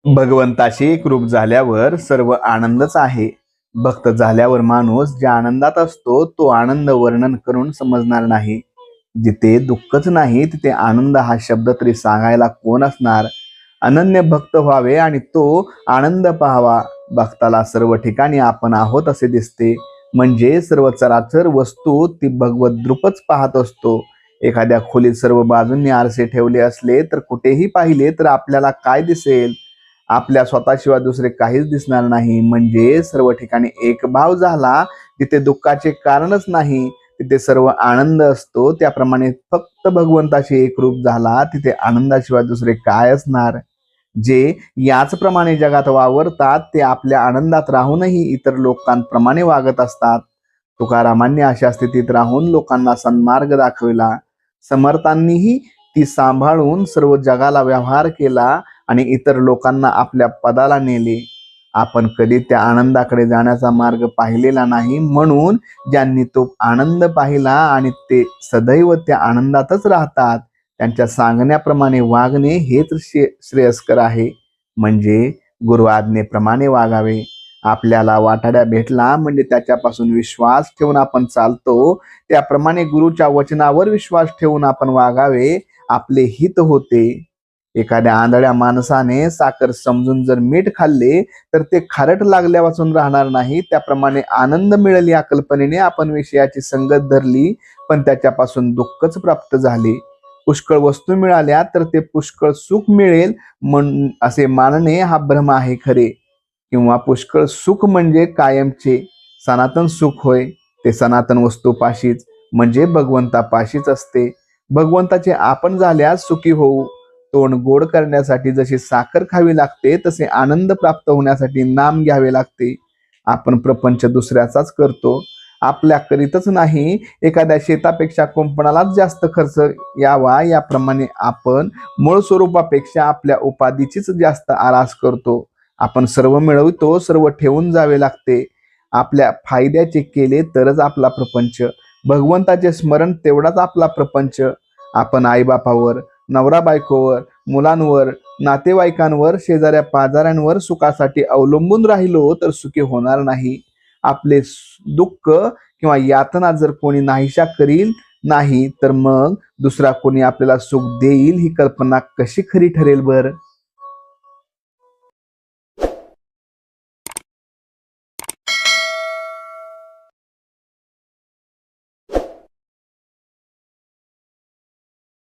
भगवंताशी एकरूप झाल्यावर सर्व आनंदच आहे. भक्त झाल्यावर माणूस ज्या आनंदात असतो तो आनंद वर्णन करून समजणार नाही. जिथे दुःखच नाही तिथे आनंद हा शब्द तरी सांगायला कोण असणार. अनन्य भक्त व्हावे आणि तो आनंद पाहावा. भक्ताला सर्व ठिकाणी आपण आहोत असे दिसते. म्हणजे सर्व चराचर वस्तू ती भगवत रूपच पाहत असतो. एखाद्या खोलीत सर्व बाजूंनी आरसे ठेवले असले तर कुठेही पाहिले तर आपल्याला काय दिसेल? आपल्या स्वतःशिवाय दुसरे काहीच दिसणार नाही. म्हणजे सर्व ठिकाणी एक भाव झाला. तिथे दुःखाचे कारणच नाही, तिथे सर्व आनंद असतो. त्याप्रमाणे फक्त भगवंताशी एकरूप झाला तिथे आनंदाशिवाय दुसरे काय असणार. जे याचप्रमाणे जगात वावरतात ते आपल्या आनंदात राहूनही इतर लोकांप्रमाणे वागत असतात. तुकारामांनी अशा स्थितीत राहून लोकांना सन्मार्ग दाखविला. समर्थांनीही ती सांभाळून सर्व जगाला व्यवहार केला आणि इतर लोकांना आपल्या पदाला नेले. आपण कधी त्या आनंदाकडे जाण्याचा मार्ग पाहिलेला नाही, म्हणून ज्यांनी तो आनंद पाहिला आणि ते सदैव त्या आनंदातच राहतात त्यांच्या सांगण्याप्रमाणे वागणे हेच श्रेयस्कर आहे. म्हणजे गुरु आज्ञेप्रमाणे वागावे. आपल्याला वाटाड्या भेटला म्हणजे त्याच्यापासून विश्वास ठेवून आपण चालतो, त्याप्रमाणे गुरुच्या वचनावर विश्वास ठेवून आपण वागावे. आपले हित होते. एखाद्या आंधळ्या माणसाने साखर समजून जर मीठ खाल्ले तर ते खारट लागल्यापासून राहणार नाही. त्याप्रमाणे आनंद मिळेल या कल्पनेने आपण विषयाची संगत धरली पण त्याच्यापासून दुःखच प्राप्त झाले. पुष्कळ वस्तू मिळाल्या तर ते पुष्कळ सुख मिळेल असे मानणे हा भ्रम आहे खरे. किंवा पुष्कळ सुख म्हणजे कायमचे सनातन सुख होय. ते सनातन वस्तूपाशीच म्हणजे भगवंतापाशीच असते. भगवंताचे आपण झाल्यास सुखी होऊ. तोंड गोड करण्यासाठी जशी साखर खावी लागते तसे आनंद प्राप्त होण्यासाठी नाम घ्यावे लागते. आपण प्रपंच दुसऱ्याचाच करतो, आपल्या करीतच नाही. एखाद्या शेतापेक्षा कुंपणालाच जास्त खर्च यावा याप्रमाणे आपण मूळ स्वरूपापेक्षा आपल्या उपाधीचीच जास्त आरास करतो. आपण सर्व मिळवतो, सर्व ठेवून जावे लागते. आपल्या फायद्याचे केले तरच आपला प्रपंच. भगवंताचे स्मरण तेवढाच आपला प्रपंच. आपण आईबापावर, नवरा बायकोवर, मुलांवर, नातेवाईकांवर, शेजाऱ्या पाजाऱ्यांवर सुखासाठी अवलंबून राहिलो तर सुखी होणार नाही. आपले दुःख किंवा यातना जर कोणी नाहीशा करील नाही तर मग दुसरा कोणी आपल्याला सुख देईल ही कल्पना कशी खरी ठरेल बर.